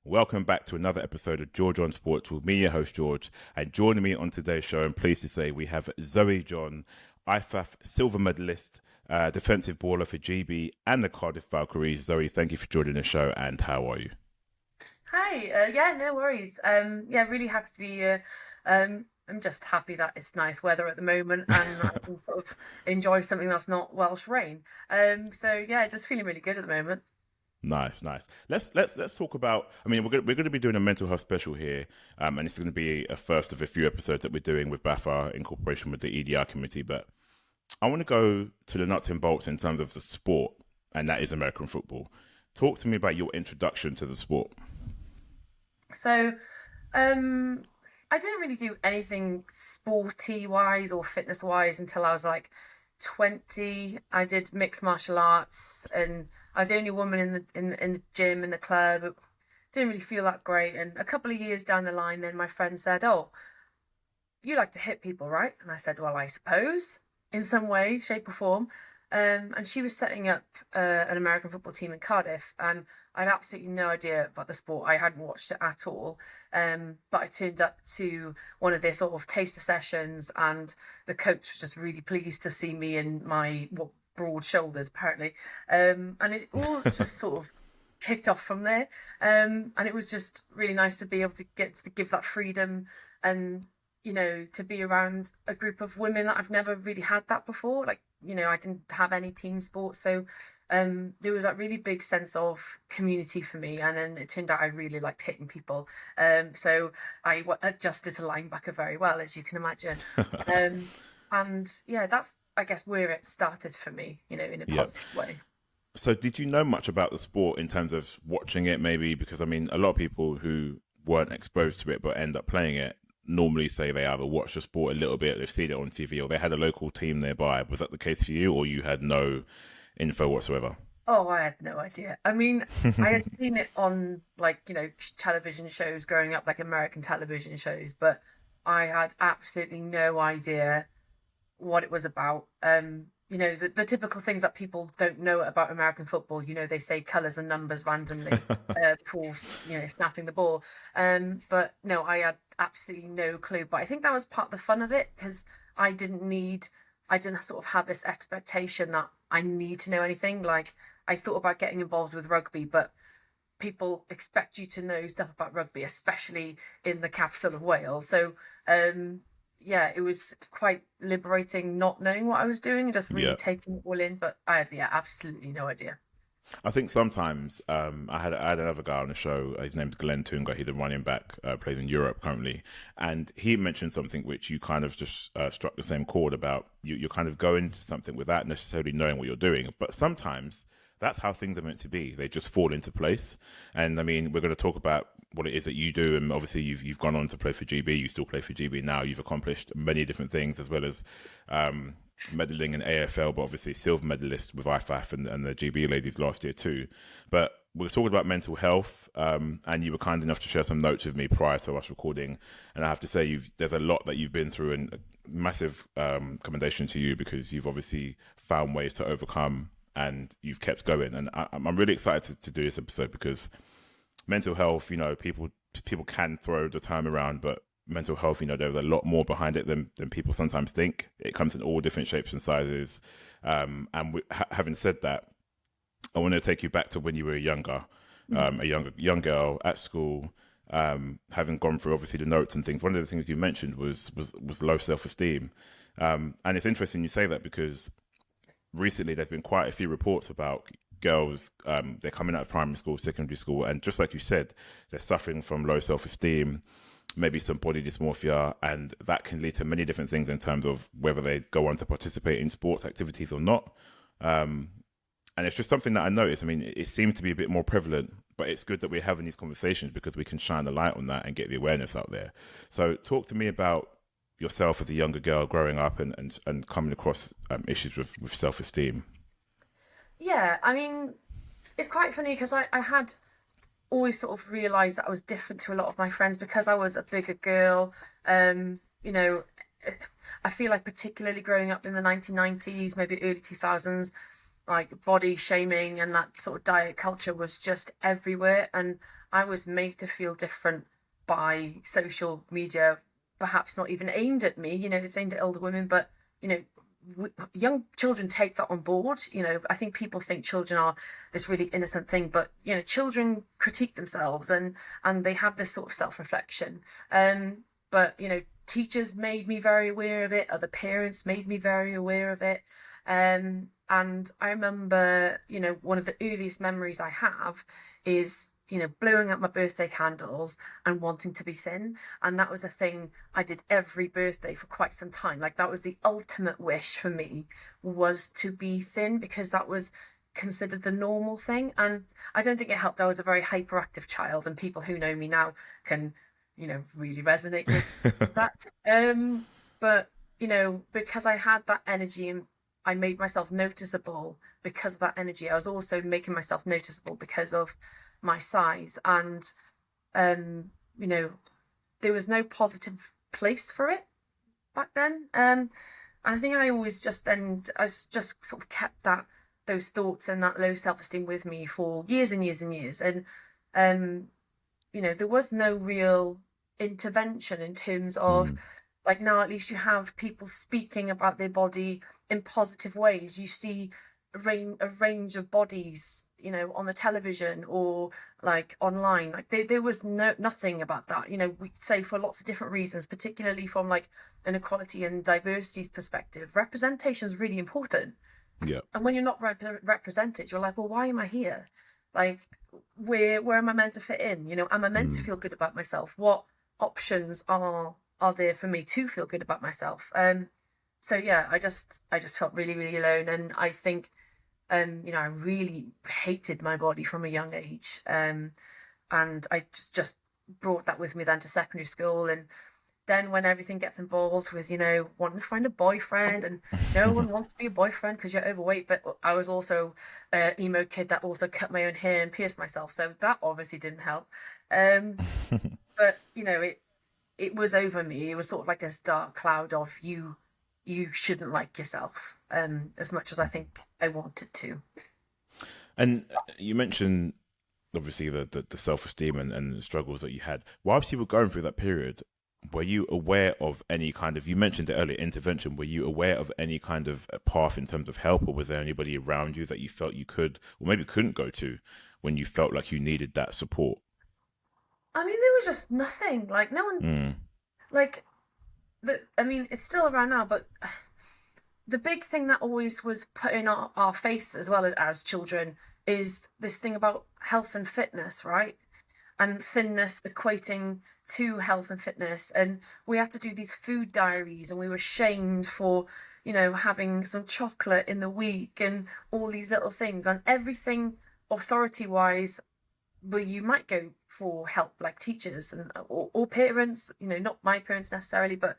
Welcome back to another episode of Georgeonsports with me, your host George. And joining me on today's show, I'm pleased to say we have Zoe John, IFAF silver medalist, defensive baller for GB and the Cardiff Valkyries. Zoe, thank you for joining the show, and how are you? Hi, yeah, no worries. Yeah, really happy to be here. I'm just happy that it's nice weather at the moment and I can sort of enjoy something that's not Welsh rain. So yeah, just feeling really good at the moment. Nice, nice. Let's talk about. I mean, we're going to be doing a mental health special here, and it's going to be a first of a few episodes that we're doing with BAFA in cooperation with the EDI Committee. But I want to go to the nuts and bolts in terms of the sport, and that is American football. Talk to me about your introduction to the sport. So, um, I didn't really do anything sporty wise or fitness wise until I was like 20. I did mixed martial arts and I was the only woman in the gym in the club. It didn't really feel that great. And a couple of years down the line, then my friend said, "Oh, you like to hit people, right?" And I said, "Well, I suppose in some way, shape, or form." And she was setting up an American football team in Cardiff, and I had absolutely no idea about the sport. I hadn't watched it at all. But I turned up to one of their sort of taster sessions, and the coach was just really pleased to see me and my broad shoulders, apparently. And it all just sort of kicked off from there. And it was just really nice to be able to get to give that freedom and to be around a group of women that I've never really had that before. Like, I didn't have any team sports. So there was that really big sense of community for me. And then it turned out I really liked hitting people. So I adjusted to linebacker very well, as you can imagine. Um, and yeah, that's, I guess, where it started for me, in a Yeah. positive way. So, did you know much about the sport in terms of watching it? Maybe because I mean, a lot of people who weren't exposed to it but end up playing it normally say they either watch the sport a little bit, they've seen it on TV, or they had a local team nearby. Was that the case for you, or you had no info whatsoever? Oh, I had no idea. I mean, I had seen it on like, television shows growing up, like American television shows, but I had absolutely no idea what it was about. The typical things that people don't know about American football, they say colours and numbers randomly, before, snapping the ball. But no, I had absolutely no clue. But I think that was part of the fun of it because I didn't sort of have this expectation that I need to know anything. Like I thought about getting involved with rugby, but people expect you to know stuff about rugby, especially in the capital of Wales. So, yeah, it was quite liberating not knowing what I was doing and just really Yeah. taking it all in. But I had, yeah, absolutely no idea. I think sometimes I had another guy on the show. His name's Glenn Tunga. He's a running back, plays in Europe currently, and he mentioned something which you kind of just struck the same chord about. You're kind of going to something without necessarily knowing what you're doing, but sometimes that's how things are meant to be. They just fall into place. And I mean, we're going to talk about what it is that you do, and obviously you've gone on to play for GB. You still play for GB now. You've accomplished many different things as well as um, medaling in AFL, but obviously silver medalist with IFAF and the GB ladies last year too. But we're talking about mental health, and you were kind enough to share some notes with me prior to us recording. And I have to say, there's a lot that you've been through, and a massive commendation to you because you've obviously found ways to overcome and you've kept going. And I'm really excited to do this episode because mental health, people can throw the term around, but mental health, there's a lot more behind it than people sometimes think. It comes in all different shapes and sizes. Having said that, I want to take you back to when you were younger, a young girl at school, having gone through obviously the notes and things. One of the things you mentioned was low self esteem, and it's interesting you say that because recently there's been quite a few reports about girls, they're coming out of primary school, secondary school, and just like you said, they're suffering from low self-esteem, maybe some body dysmorphia, and that can lead to many different things in terms of whether they go on to participate in sports activities or not. And it's just something that I noticed. I mean, it seemed to be a bit more prevalent, but it's good that we're having these conversations because we can shine the light on that and get the awareness out there. So talk to me about yourself as a younger girl growing up and coming across issues with self-esteem. Yeah, I mean, it's quite funny because I had always sort of realised that I was different to a lot of my friends because I was a bigger girl. Um, you know, I feel like particularly growing up in the 1990s, maybe early 2000s, like body shaming and that sort of diet culture was just everywhere. And I was made to feel different by social media, perhaps not even aimed at me, it's aimed at older women, but, young children take that on board. I think people think children are this really innocent thing, but, children critique themselves and they have this sort of self-reflection. But, teachers made me very aware of it. Other parents made me very aware of it. And I remember, one of the earliest memories I have is, blowing up my birthday candles and wanting to be thin. And that was a thing I did every birthday for quite some time. Like, that was the ultimate wish for me, was to be thin, because that was considered the normal thing. And I don't think it helped. I was a very hyperactive child, and people who know me now can, really resonate with that. But, because I had that energy and I made myself noticeable because of that energy, I was also making myself noticeable because of my size. And, there was no positive place for it back then. And I think I just sort of kept those thoughts and that low self-esteem with me for years and years and years. And, there was no real intervention in terms of, like, now at least you have people speaking about their body in positive ways. You see a range of bodies, on the television or like online. Like, there was nothing about that. We say, for lots of different reasons, particularly from like an equality and diversity's perspective, representation is really important. Yeah. And when you're not represented, you're like, well, why am I here? Like, where am I meant to fit in? Am I meant to feel good about myself? What options are there for me to feel good about myself? So yeah, I just felt really, really alone. And I think, I really hated my body from a young age. And I just brought that with me then to secondary school. And then when everything gets involved with, wanting to find a boyfriend, and no one wants to be a boyfriend because you're overweight. But I was also an emo kid that also cut my own hair and pierced myself. So that obviously didn't help. But, it was over me. It was sort of like this dark cloud of you shouldn't like yourself, as much as I think I wanted to. And you mentioned, obviously, the self-esteem and the struggles that you had. Whilst you were going through that period, were you aware of any kind of, you mentioned the earlier intervention, were you aware of any kind of path in terms of help, or was there anybody around you that you felt you could, or maybe couldn't go to when you felt like you needed that support? I mean, there was just nothing. Like, no one, like, it's still around now, but the big thing that always was put in our face, as well as children, is this thing about health and fitness, right? And thinness equating to health and fitness. And we had to do these food diaries, and we were shamed for, having some chocolate in the week and all these little things. And everything authority-wise, where you might go for help, like teachers or parents, not my parents necessarily, but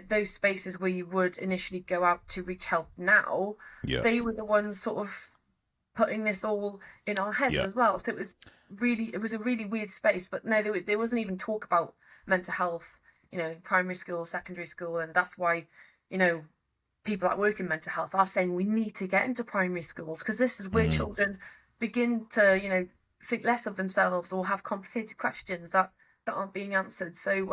those spaces where you would initially go out to reach help now, they were the ones sort of putting this all in our heads as well. So it was a really weird space. But no, there wasn't even talk about mental health, primary school, secondary school. And that's why, people that work in mental health are saying we need to get into primary schools, because this is where children begin to, think less of themselves or have complicated questions that aren't being answered. So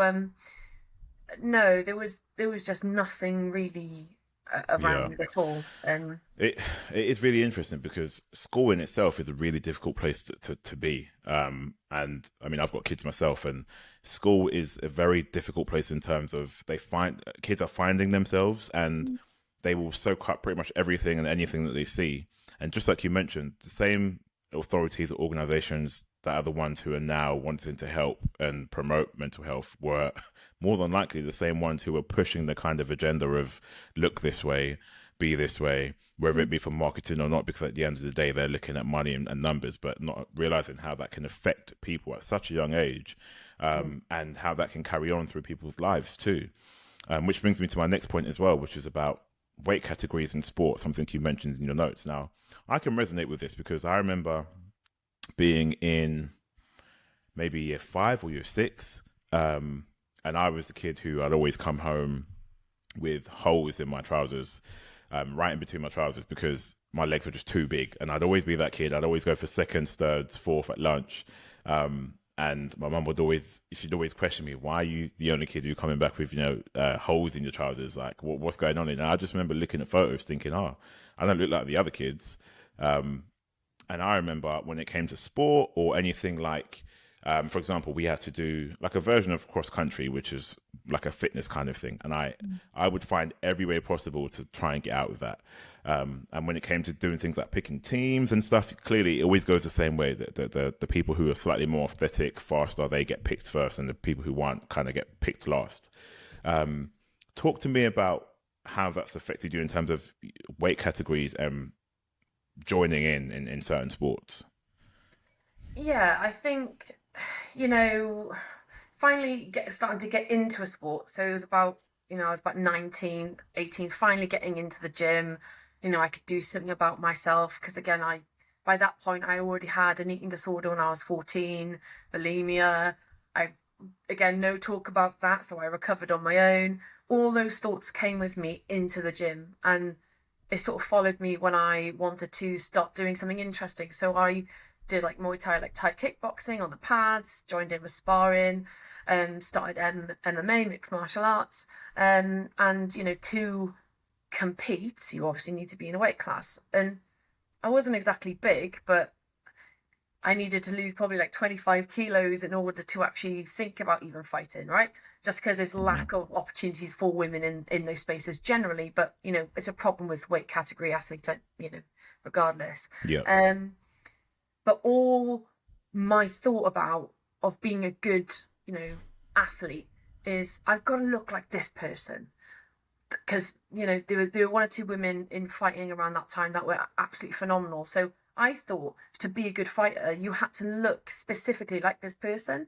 no, there was just nothing really around at all. It is really interesting, because school in itself is a really difficult place to be. And I mean, I've got kids myself, and school is a very difficult place in terms of kids are finding themselves, and they will soak up pretty much everything and anything that they see. And just like you mentioned, the same authorities or organizations that are the ones who are now wanting to help and promote mental health were more than likely the same ones who were pushing the kind of agenda of look this way, be this way, whether it be for marketing or not, because at the end of the day, they're looking at money and numbers, but not realizing how that can affect people at such a young age, and how that can carry on through people's lives too. Which brings me to my next point as well, which is about weight categories in sport, something you mentioned in your notes. Now, I can resonate with this because I remember being in maybe year 5 or year 6, and I was the kid who I'd always come home with holes in my trousers, right in between my trousers, because my legs were just too big. And I'd always be that kid. I'd always go for seconds, thirds, fourth at lunch. And my mum she'd always question me, why are you the only kid who coming back with, holes in your trousers? Like, what's going on? And I just remember looking at photos thinking, oh, I don't look like the other kids. And I remember when it came to sport or anything like, for example, we had to do like a version of cross country, which is like a fitness kind of thing. And I would find every way possible to try and get out of that. And when it came to doing things like picking teams and stuff, clearly it always goes the same way. The people who are slightly more athletic, faster, they get picked first, and the people who aren't kind of get picked last. Talk to me about how that's affected you in terms of weight categories and joining in certain sports. Yeah, I think, finally starting to get into a sport. So it was about, I was about 19, 18, finally getting into the gym. I could do something about myself because, again, by that point I already had an eating disorder when I was 14, bulimia. Again, no talk about that, so I recovered on my own. All those thoughts came with me into the gym, and it sort of followed me when I wanted to start doing something interesting. So I did like Muay Thai, like Thai kickboxing on the pads, joined in with sparring, started MMA, mixed martial arts, and to compete, you obviously need to be in a weight class. And I wasn't exactly big, but I needed to lose probably like 25 kilos in order to actually think about even fighting, right? Just because there's lack of opportunities for women in those spaces generally, but it's a problem with weight category athletes, regardless. Yeah. But all my thought about of being a good, athlete is I've got to look like this person. Because, there were one or two women in fighting around that time that were absolutely phenomenal. So I thought to be a good fighter, you had to look specifically like this person.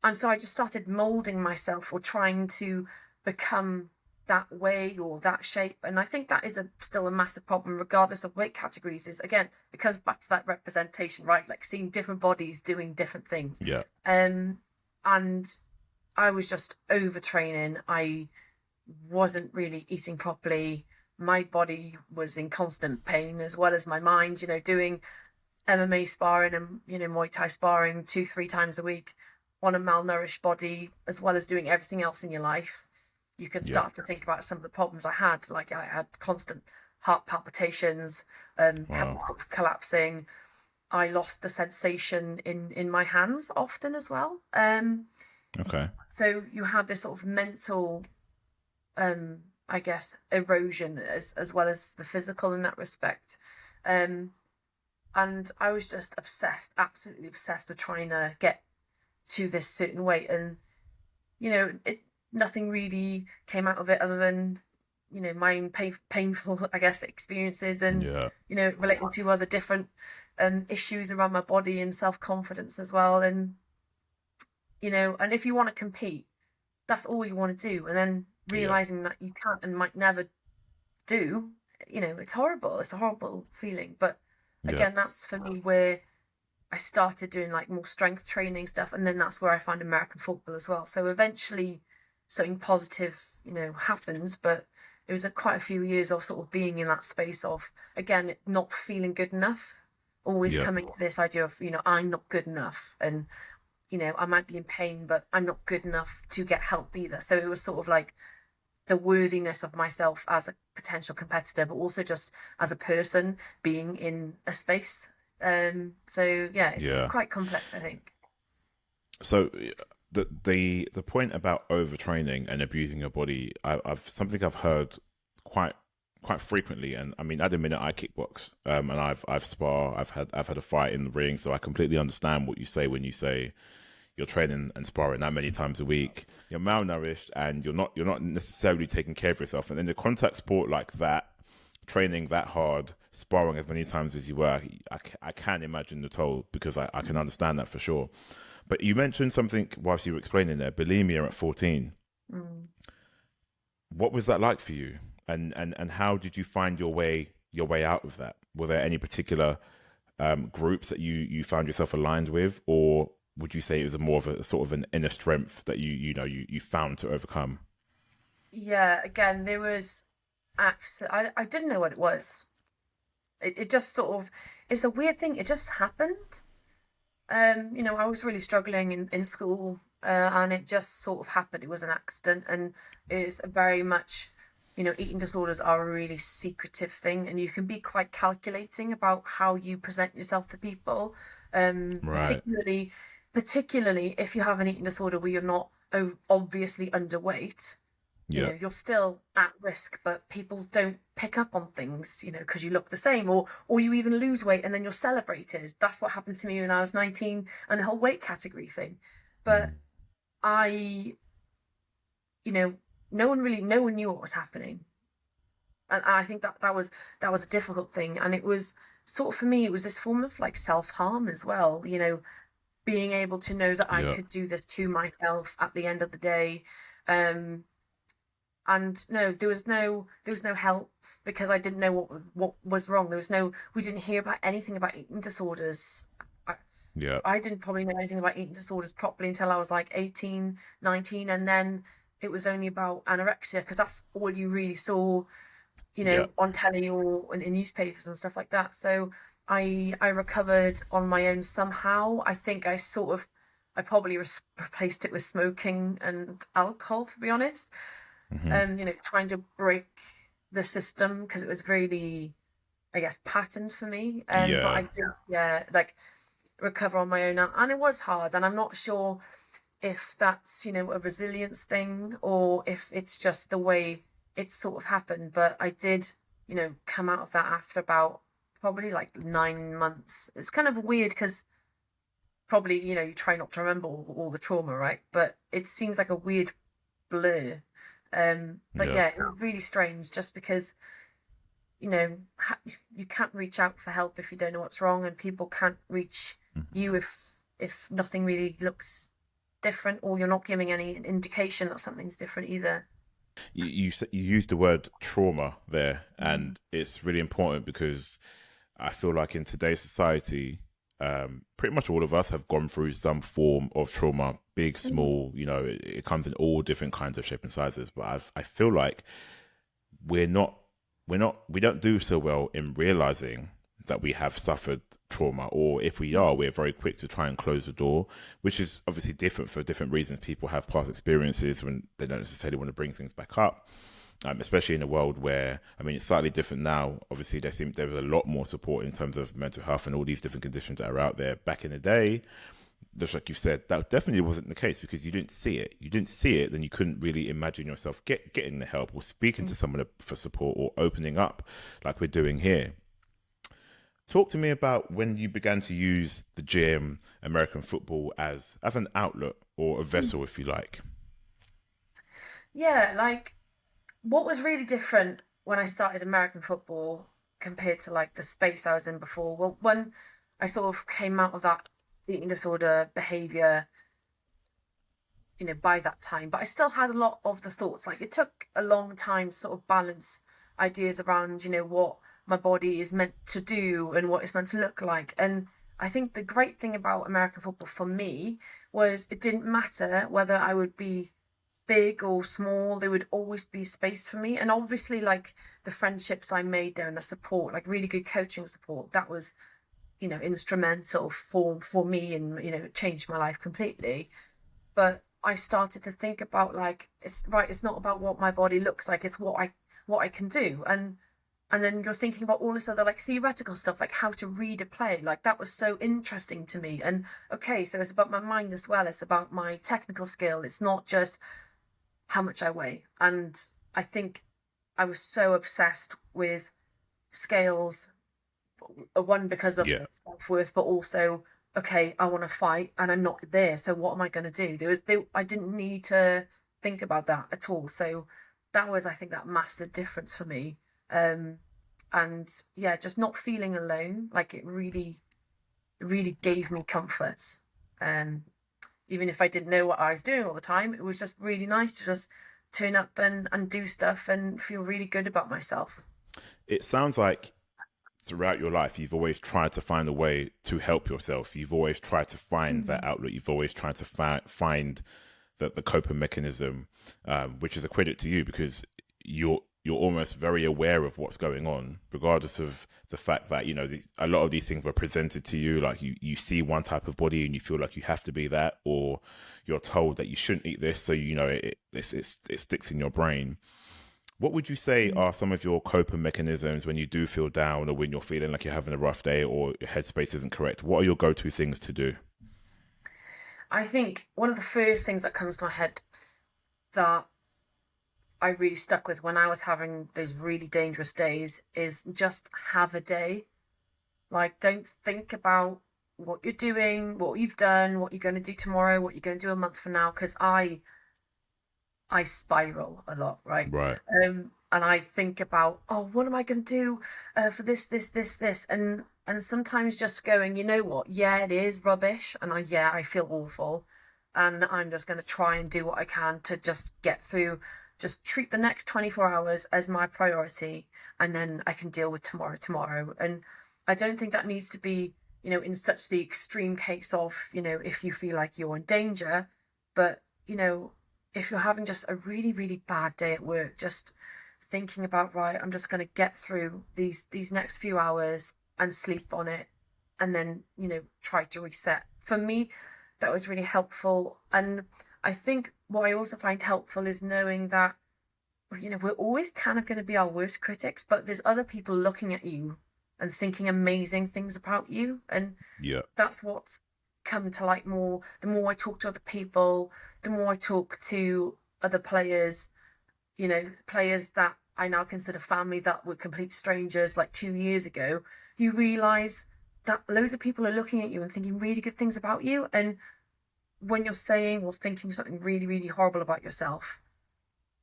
And so I just started molding myself or trying to become that way or that shape. And I think that is still a massive problem, regardless of weight categories. Is, again, it comes back to that representation, right? Like seeing different bodies doing different things. Yeah. And I was just overtraining. I wasn't really eating properly. My body was in constant pain as well as my mind, doing MMA sparring and, Muay Thai sparring 2-3 times a week on a malnourished body, as well as doing everything else in your life. You can start to think about some of the problems I had. Like I had constant heart palpitations, collapsing. I lost the sensation in my hands often as well. Okay. So you have this sort of mental I guess erosion as well as the physical in that respect. And I was just absolutely obsessed with trying to get to this certain weight, and nothing really came out of it other than my own painful, I guess, experiences, and relating to other different issues around my body and self-confidence as well. And and if you want to compete, that's all you want to do, and then realizing that you can't and might never do, it's horrible. It's a horrible feeling. But again, that's for me where I started doing like more strength training stuff, and then that's where I found American football as well. So eventually something positive, happens, but it was quite a few years of sort of being in that space of, again, not feeling good enough, always coming to this idea of, I'm not good enough, and I might be in pain, but I'm not good enough to get help either. So it was sort of like the worthiness of myself as a potential competitor, but also just as a person being in a space. So yeah, it's quite complex, I think. So the point about overtraining and abusing your body, I've something I've heard quite frequently, and I mean, at the minute I kickbox, and I've spar, I've had a fight in the ring, so I completely understand what you say when you say you're training and sparring that many times a week, you're malnourished, and you're not necessarily taking care of yourself. And in a contact sport like that, training that hard, sparring as many times as you were, I can imagine the toll, because I can understand that for sure. But you mentioned something whilst you were explaining there, bulimia at 14. What was that like for you? And how did you find your way out of that? Were there any particular groups that you found yourself aligned with, or would you say it was more of a sort of an inner strength that you found to overcome? Yeah, again, there was I didn't know what it was. It just sort of, it's a weird thing. It just happened. I was really struggling in school, and it just sort of happened. It was an accident, and it's very much, eating disorders are a really secretive thing, and you can be quite calculating about how you present yourself to people, Right. particularly if you have an eating disorder where you're not obviously underweight. Yeah. You're still at risk, but people don't pick up on things, because you look the same, or you even lose weight and then you're celebrated. That's what happened to me when I was 19, and the whole weight category thing. But Mm. I, you know, no one knew what was happening, and I think that was a difficult thing, and it was sort of, for me, it was this form of like self harm as well. Being able to know that I Yeah. could do this to myself at the end of the day. Um, and no, there was no help, because I didn't know what was wrong. We didn't hear about anything about eating disorders. I, Yeah. I didn't probably know anything about eating disorders properly until I was like 18, 19, and then it was only about anorexia, because that's all you really saw, Yeah. on telly or in newspapers and stuff like that. So I recovered on my own somehow. I think I probably replaced it with smoking and alcohol, to be honest. Hmm. Trying to break the system, because it was really, I guess, patterned for me. But I Yeah. did, yeah, like, recover on my own, and it was hard. And I'm not sure if that's, a resilience thing, or if it's just the way it sort of happened. But I did, come out of that after about probably like 9 months. It's kind of weird, because probably, you try not to remember all the trauma, right? But it seems like a weird blur. But Yeah. yeah, it was really strange, just because, you can't reach out for help if you don't know what's wrong, and people can't reach you if nothing really looks different, or you're not giving any indication that something's different either. You used the word trauma there, Mm. and it's really important because I feel like in today's society, pretty much all of us have gone through some form of trauma, big, Mm. small. It comes in all different kinds of shape and sizes. But I feel like we're not we don't do so well in realizing that we have suffered trauma, or if we are, we're very quick to try and close the door, which is obviously different for different reasons. People have past experiences when they don't necessarily want to bring things back up, especially in a world where, I mean, it's slightly different now. Obviously there was a lot more support in terms of mental health and all these different conditions that are out there. Back in the day, just like you said, that definitely wasn't the case, because you didn't see it. You didn't see it, then you couldn't really imagine yourself getting the help, or speaking to someone for support, or opening up like we're doing here. Talk to me about when you began to use the gym, American football, as an outlet, or a vessel, if you like. Yeah, like, what was really different when I started American football compared to like the space I was in before? Well, when I sort of came out of that eating disorder behavior, by that time, but I still had a lot of the thoughts. Like, it took a long time to sort of balance ideas around, what my body is meant to do and what it's meant to look like. And I think the great thing about American football for me was it didn't matter whether I would be big or small, there would always be space for me. And obviously, like, the friendships I made there and the support, like really good coaching support, that was, instrumental for me, and, changed my life completely. But I started to think about, like, it's not about what my body looks like, it's what I can do. And then you're thinking about all this other, like, theoretical stuff, like how to read a play. Like, that was so interesting to me. And okay, so it's about my mind as well, it's about my technical skill, it's not just how much I weigh. And I think I was so obsessed with scales, one, because of Yeah. self-worth, but also, okay, I want to fight and I'm not there, so what am I going to do? I didn't need to think about that at all. So that was, I think, that massive difference for me. um and yeah, just not feeling alone, like, it really gave me comfort. um Even if I didn't know what I was doing all the time, it was just really nice to just turn up and do stuff and feel really good about myself. It sounds like throughout your life, you've always tried to find a way to help yourself. You've always tried to find that Mm. outlet. You've always tried to find the coping mechanism, which is a credit to you, because you're almost very aware of what's going on, regardless of the fact that, a lot of these things were presented to you. Like you see one type of body and you feel like you have to be that, or you're told that you shouldn't eat this. So, it sticks in your brain. What would you say are some of your coping mechanisms when you do feel down, or when you're feeling like you're having a rough day, or your headspace isn't correct? What are your go-to things to do? I think one of the first things that comes to my head that I really stuck with when I was having those really dangerous days is just have a day. Like, don't think about what you're doing, what you've done, what you're going to do tomorrow, what you're going to do a month from now. Because I spiral a lot, right? Right. And I think about, oh, what am I going to do for this, and sometimes just going, you know what? Yeah, it is rubbish, and I feel awful, and I'm just going to try and do what I can to just get through. Just treat the next 24 hours as my priority, and then I can deal with tomorrow. And I don't think that needs to be, in such the extreme case of, if you feel like you're in danger, but, if you're having just a really, really bad day at work, just thinking about, right, I'm just going to get through these next few hours and sleep on it, and then, try to reset. For me, that was really helpful. And I think what I also find helpful is knowing that, we're always kind of going to be our worst critics, but there's other people looking at you and thinking amazing things about you. And Yeah. that's what's come to light more. The more I talk to other people, the more I talk to other players, players that I now consider family that were complete strangers like 2 years ago, you realise that loads of people are looking at you and thinking really good things about you. And when you're saying or thinking something really, really horrible about yourself,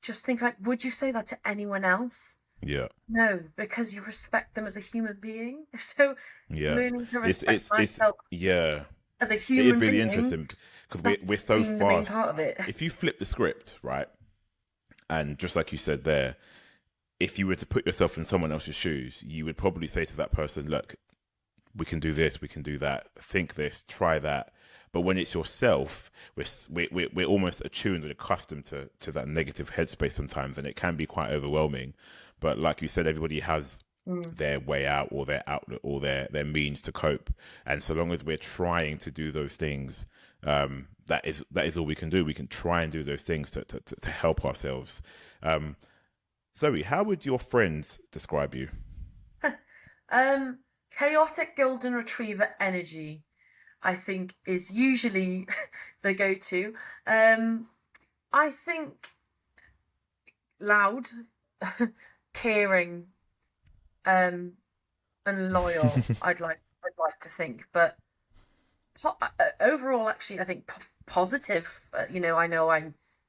just think like, would you say that to anyone else? Yeah. No, because you respect them as a human being. So Yeah. learning to It's respect myself yeah. as a It is human really being, interesting because that's we're so been the main part fast. of it. If you flip the script, right, and just like you said there, if you were to put yourself in someone else's shoes, you would probably say to that person, look, we can do this, we can do that, think this, try that. But when it's yourself, we're almost attuned and accustomed to that negative headspace sometimes, and it can be quite overwhelming. But like you said, everybody has their way out, or their outlet, or their means to cope. And so long as we're trying to do those things, that is all we can do. We can try and do those things to help ourselves. Zoe, how would your friends describe you? Chaotic golden retriever energy, I think, is usually the go-to. I think loud, caring, and loyal. I'd like to think, but overall, actually, I think positive. I know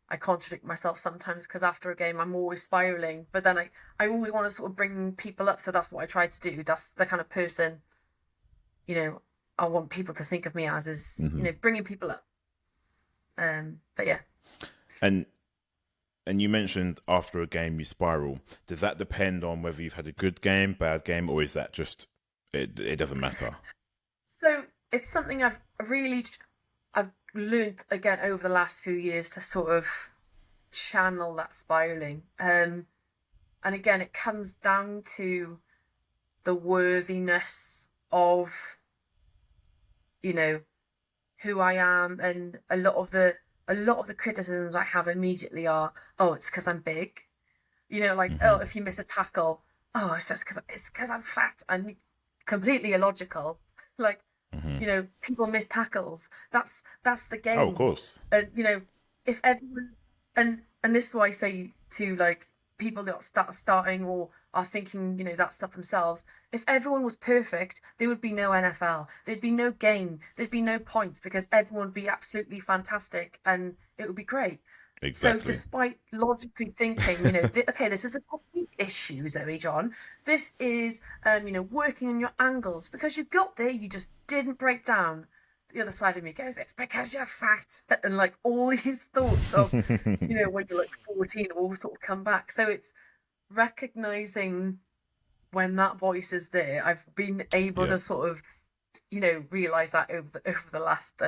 I contradict myself sometimes because after a game I'm always spiraling, but then I always want to sort of bring people up, so that's what I try to do. That's the kind of person, I want people to think of me as, is bringing people up. But yeah. And you mentioned after a game you spiral. Does that depend on whether you've had a good game, bad game, or is that just it doesn't matter? So it's something I've learned again over the last few years to sort of channel that spiraling. And again, it comes down to the worthiness of, who I am, and a lot of the criticisms I have immediately are, oh, it's because I'm big. Oh, if you miss a tackle, oh, it's just because I'm fat, and completely illogical. Like, people miss tackles. That's the game. Oh, of course. And if everyone, and this is why I say to like people that starting or are thinking, that stuff themselves. If everyone was perfect, there would be no NFL. There'd be no game. There'd be no points, because everyone would be absolutely fantastic and it would be great. Exactly. So despite logically thinking, okay, this is a technique issue, Zoe John. This is, working on your angles. Because you got there, you just didn't break down. The other side of me goes, it's because you're fat. And like all these thoughts of, when you're like 14 all sort of come back. So it's recognizing when that voice is there. I've been able to sort of, realize that over the last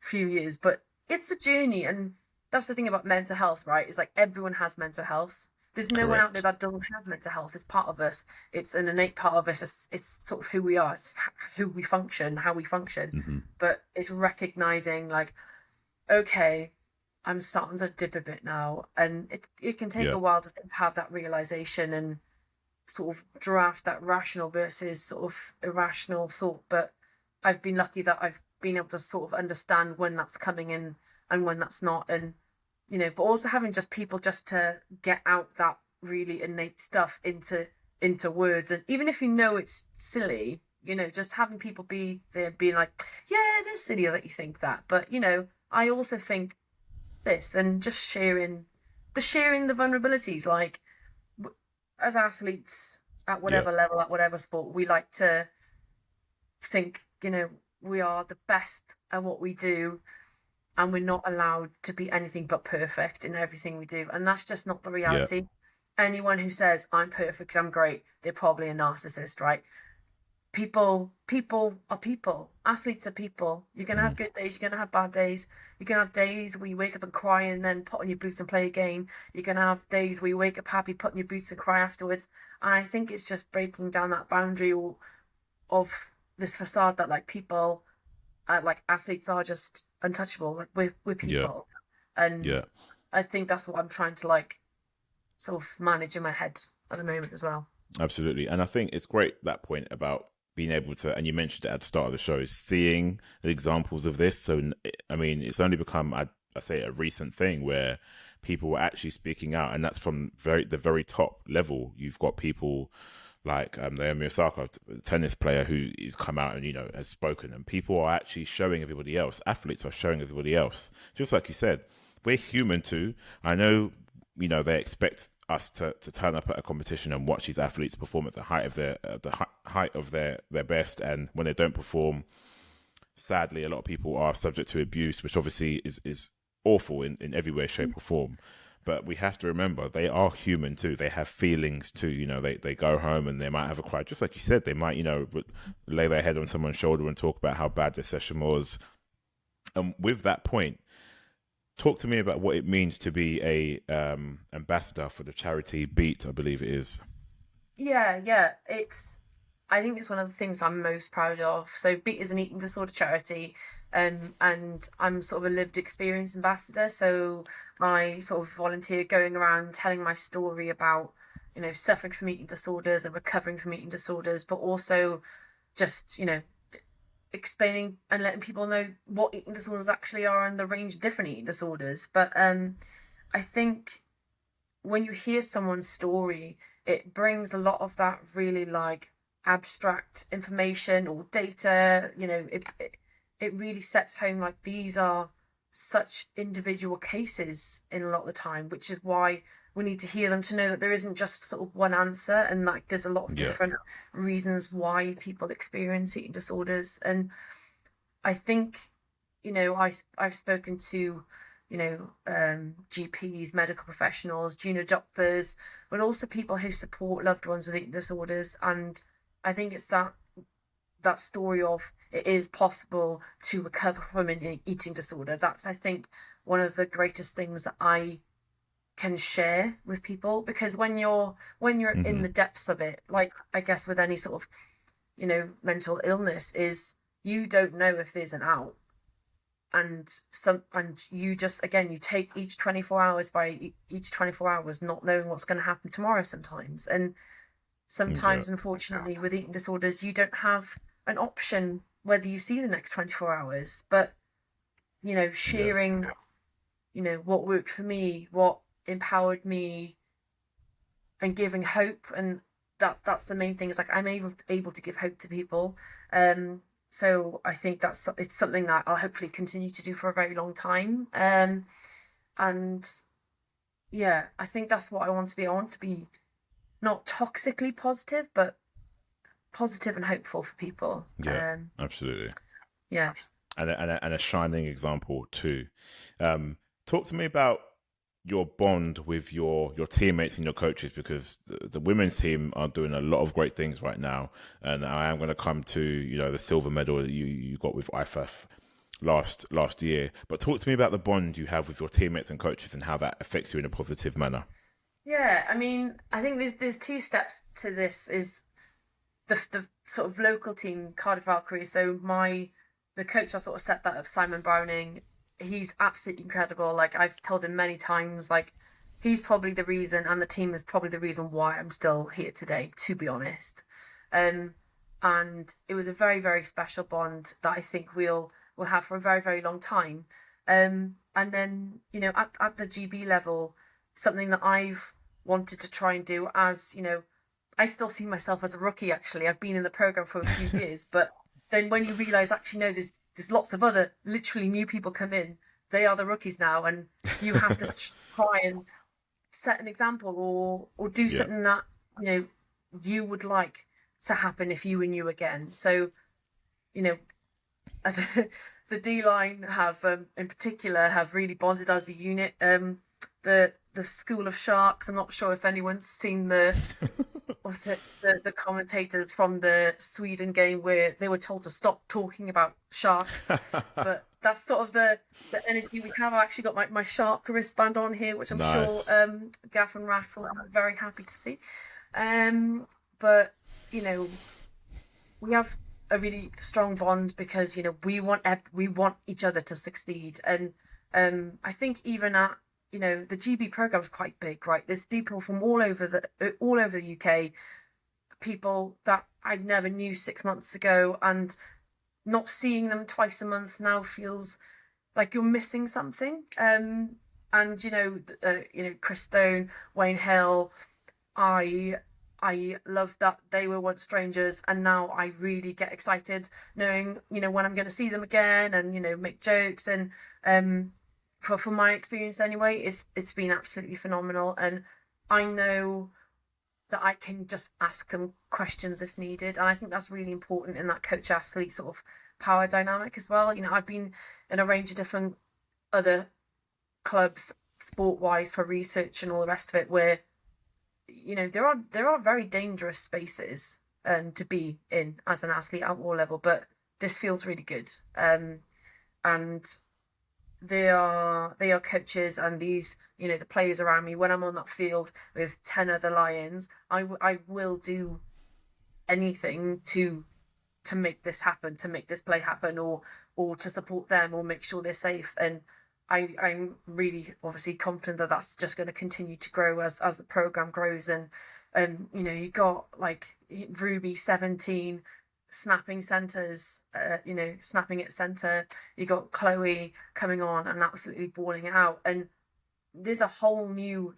few years. But it's a journey, and that's the thing about mental health, right? It's like everyone has mental health. There's no one out there Correct. that doesn't have mental health. It's part of us. It's an innate part of us. It's sort of who we are. It's who we function, how we function. Hmm. But it's recognizing like, okay, I'm starting to dip a bit now, and it can take Yeah. a while to sort of have that realization and sort of draft that rational versus sort of irrational thought. But I've been lucky that I've been able to sort of understand when that's coming in and when that's not, and but also having just people just to get out that really innate stuff into words, and even if it's silly, just having people be there being like, yeah, it is silly that you think that, but I also think this, and just sharing the vulnerabilities, like as athletes at Yeah. whatever level, at whatever sport, we like to think, we are the best at what we do, and we're not allowed to be anything but perfect in everything we do. And that's just not the Yeah. reality. Anyone who says I'm perfect, I'm great, they're probably a narcissist, right? People are people. Athletes are people. You're gonna have Mm. good days, you're gonna have bad days. You're gonna have days where you wake up and cry and then put on your boots and play a game. You're gonna have days where you wake up happy, put on your boots and cry afterwards. And I think it's just breaking down that boundary of this facade that like people, like athletes are just untouchable. Like we're Yeah. people, and Yeah. I think that's what I'm trying to like sort of manage in my head at the moment as well. Absolutely. And I think it's great that point about being able to, and you mentioned it at the start of the show, is seeing examples of this. So, I mean, it's only become, I say, a recent thing where people were actually speaking out, and that's from the very top level. You've got people like Naomi Osaka, a tennis player, who has come out and has spoken, and people are actually showing everybody else. Athletes are showing everybody else, just like you said. We're human too. I know, they expect us to turn up at a competition and watch these athletes perform at the height of height of their best, and when they don't perform, sadly, a lot of people are subject to abuse, which obviously is awful in every way, shape, or form. But we have to remember they are human too. They have feelings too. They go home and they might have a cry. Just like you said, they might, lay their head on someone's shoulder and talk about how bad their session was. And with that point, talk to me about what it means to be a ambassador for the charity Beat, I believe it is. Yeah. I think it's one of the things I'm most proud of. So Beat is an eating disorder charity, and I'm sort of a lived experience ambassador. So I sort of volunteer going around telling my story about, suffering from eating disorders and recovering from eating disorders, but also just, explaining and letting people know what eating disorders actually are and the range of different eating disorders. But I think when you hear someone's story, it brings a lot of that really like abstract information or data. It really sets home like these are such individual cases in a lot of the time, which is why we need to hear them to know that there isn't just sort of one answer, and like there's a lot of Yeah. different reasons why people experience eating disorders. And I think, I've spoken to, GPs, medical professionals, junior doctors, but also people who support loved ones with eating disorders. And I think it's that story of it is possible to recover from an eating disorder. That's, I think, one of the greatest things that I can share with people, because when you're in Hmm. the depths of it, like I guess with any sort of, mental illness, is you don't know if there's an out, and you just, again, you take each 24 hours by each 24 hours not knowing what's going to happen tomorrow sometimes. And Yeah. sometimes, unfortunately, with eating disorders, you don't have an option whether you see the next 24 hours. But Yeah. sharing, what worked for me, what empowered me, and giving hope, and that's the main thing, is like I'm able to give hope to people. So I think it's something that I'll hopefully continue to do for a very long time. And yeah, I think that's what I want to be. I want to be not toxically positive, but positive and hopeful for people. Yeah. Absolutely. Yeah. And a shining example too. Talk to me about your bond with your teammates and your coaches, because the women's team are doing a lot of great things right now, and I am going to come to the silver medal that you got with IFAF last year. But talk to me about the bond you have with your teammates and coaches and how that affects you in a positive manner. Yeah, I mean, I think there's two steps to this. Is the sort of local team, Cardiff Valkyrie. So the coach I sort of set that up, Simon Browning, he's absolutely incredible. Like I've told him many times, like he's probably the reason, and the team is probably the reason why I'm still here today, to be honest. Um, and it was a very, very special bond that I think we'll have for a very, very long time. And then, at the GB level, something that I've wanted to try and do, as I still see myself as a rookie. Actually, I've been in the program for a few years, but then when you realise, actually, no, there's lots of other literally new people come in. They are the rookies now, and you have to try and set an example, or do Yeah. something that you know you would like to happen if you were new again. So you know, the D line have in particular have really bonded as a unit. The School of Sharks. I'm not sure if anyone's seen the commentators from the Sweden game where they were told to stop talking about sharks. But that's sort of the energy we have. I actually got my shark wristband on here, which I'm sure Nice. Gaff and Raf will be very happy to see. But you know, we have a really strong bond because we want each other to succeed, and I think even at the GB program is quite big, right? There's people from all over the UK, people that I never knew 6 months ago, and not seeing them twice a month now feels like you're missing something. And Chris Stone, Wayne Hill, I I love that they were once strangers, and now I really get excited knowing when I'm going to see them again, and make jokes. And for my experience anyway, it's been absolutely phenomenal, and I know that I can just ask them questions if needed, and I think that's really important in that coach athlete sort of power dynamic as well. I've been in a range of different other clubs sport wise for research and all the rest of it, where there are very dangerous spaces to be in as an athlete at all level, but this feels really good. And they are coaches, and these the players around me. When I'm on that field with 10 other Lions, I will do anything to make this happen, to make this play happen, or to support them, or make sure they're safe. And I'm really obviously confident that that's just going to continue to grow as the program grows. And you got like Ruby 17 snapping centers, snapping at center. You got Chloe coming on and absolutely balling it out. And there's a whole new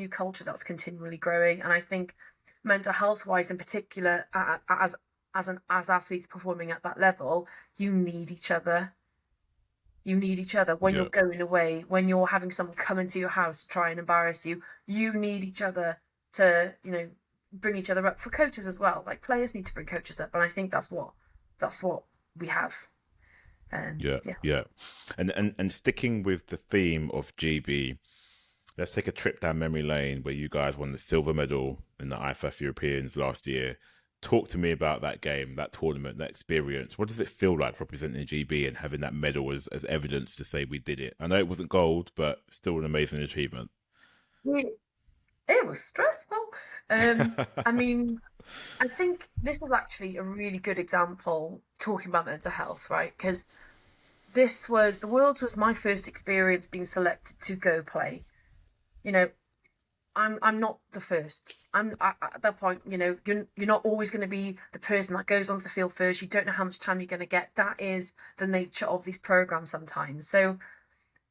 culture that's continually growing. And I think mental health wise in particular, as athletes performing at that level, you need each other. You need each other when you're Yeah. going away, when you're having someone come into your house to try and embarrass you. You need each other to, bring each other up. For coaches as well, like players need to bring coaches up, and I think that's what we have. Yeah, Yeah. yeah. And sticking with the theme of GB, let's take a trip down memory lane where you guys won the silver medal in the IFF Europeans last year. Talk to me about that game, that tournament, that experience. What does it feel like representing GB and having that medal as evidence to say we did it? I know it wasn't gold, but still an amazing achievement. It was stressful. I mean, I think this is actually a really good example talking about mental health, right? Because the Worlds was my first experience being selected to go play. You know, I'm not the first. At that point, you're not always going to be the person that goes onto the field first. You don't know how much time you're going to get. That is the nature of these programs sometimes. So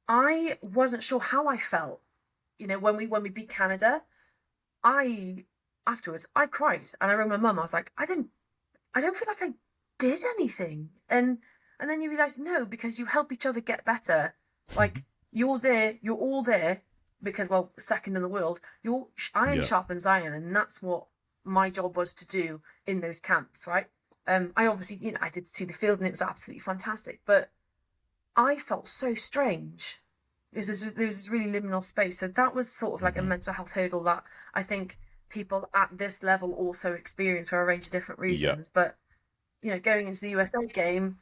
I wasn't sure how I felt. When we beat Canada, I afterwards I cried, and I rang my mum. I was like, I don't feel like I did anything. And then you realise, no, because you help each other get better. Like you're there, you're all there because, well, second in the world. You're iron Yeah. sharpens iron, and that's what my job was to do in those camps, right? I obviously, I did see the field, and it was absolutely fantastic, but I felt so strange. There was this really liminal space. So that was sort of like a Hmm. mental health hurdle that I think people at this level also experience for a range of different Yeah. reasons. But going into the USA game,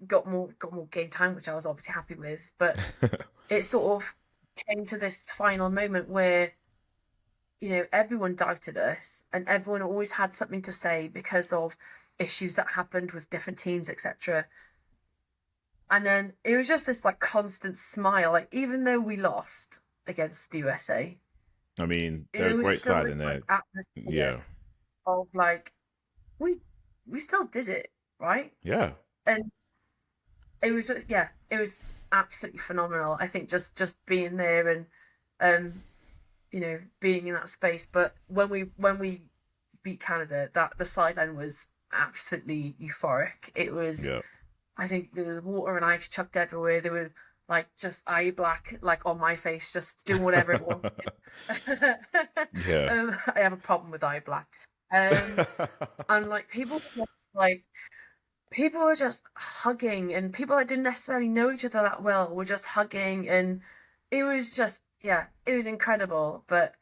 got more game time, which I was obviously happy with. But it sort of came to this final moment where everyone doubted us and everyone always had something to say because of issues that happened with different teams, etc. And then it was just this like constant smile, like even though we lost against the USA, I mean, they're it a was great still side this in like there. atmosphere Yeah. of like we we still did it, right? Yeah. And it was yeah, it was absolutely phenomenal. I think just being there and um being in that space. But when we beat Canada, that the sideline was absolutely euphoric. It was, Yeah. I think there was water and ice chucked everywhere. There was like just eye black like on my face, just doing whatever it wanted. Yeah. I have a problem with eye black. Um, and like people were just hugging, and people that didn't necessarily know each other that well were just hugging, and it was just yeah, it was incredible. But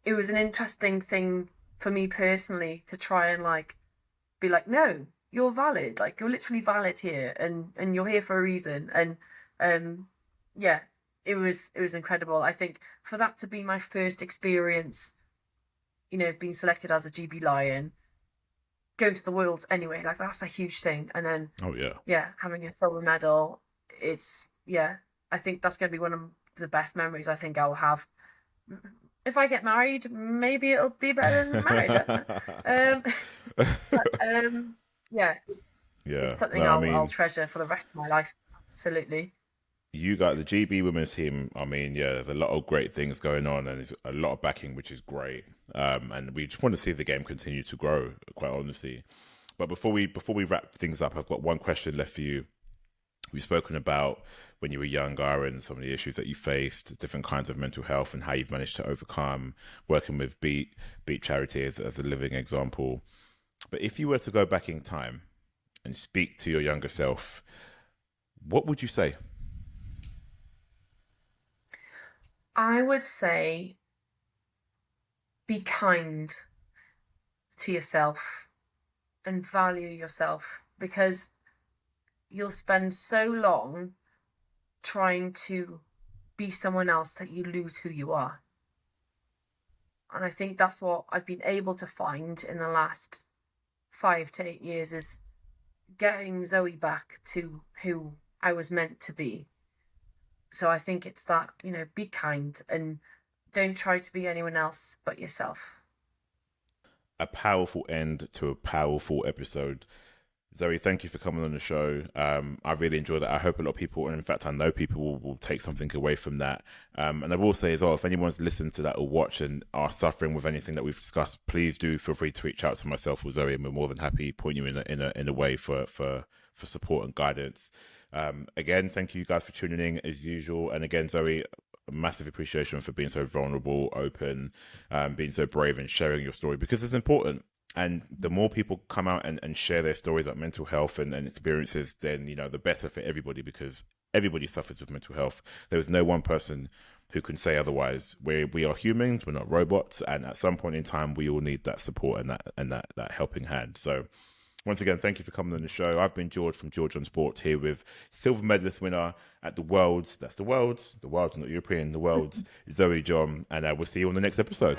it was an interesting thing for me personally to try and like be like, no, you're valid, like you're literally valid here, and you're here for a reason. And um, yeah, it was incredible. I think for that to be my first experience, being selected as a GB Lion, going to the Worlds anyway, like that's a huge thing. And then Oh yeah. yeah, having a silver medal, it's yeah, I think that's gonna be one of the best memories I think I'll have. If I get married, maybe it'll be better than marriage. I don't know. But yeah, Yeah. it's something No, I I'll mean, treasure for the rest of my life. Absolutely. you got the GB women's team. I mean, yeah, there's a lot of great things going on, and there's a lot of backing, which is great. And we just want to see the game continue to grow, quite honestly. But before we wrap things up, I've got one question left for you. We've spoken about when you were younger and some of the issues that you faced, different kinds of mental health, and how you've managed to overcome. Working with Beat Charity as a living example. But if you were to go back in time and speak to your younger self, what would you say? I would say be kind to yourself and value yourself, because you'll spend so long trying to be someone else that you lose who you are. And I think that's what I've been able to find in the last 5 to 8 years, is getting Zoe back to who I was meant to be. So I think it's that, be kind and don't try to be anyone else but yourself. A powerful end to a powerful episode. Zoe, thank you for coming on the show. I really enjoyed that. I hope a lot of people, and in fact, I know people will take something away from that. And I will say as well, if anyone's listened to that or watched and are suffering with anything that we've discussed, please do feel free to reach out to myself or Zoe, and we're more than happy to point you in a way for support and guidance. Again, thank you guys for tuning in as usual. And again, Zoe, a massive appreciation for being so vulnerable, open, being so brave and sharing your story, because it's important. And the more people come out and share their stories about mental health and experiences, then, the better for everybody, because everybody suffers with mental health. There is no one person who can say otherwise. We are humans, we're not robots. And at some point in time, we all need that support and that helping hand. So once again, thank you for coming on the show. I've been George from Georgeonsports, here with silver medalist winner at the Worlds. That's the Worlds, not European, the Worlds, Zoe John. And we'll see you on the next episode.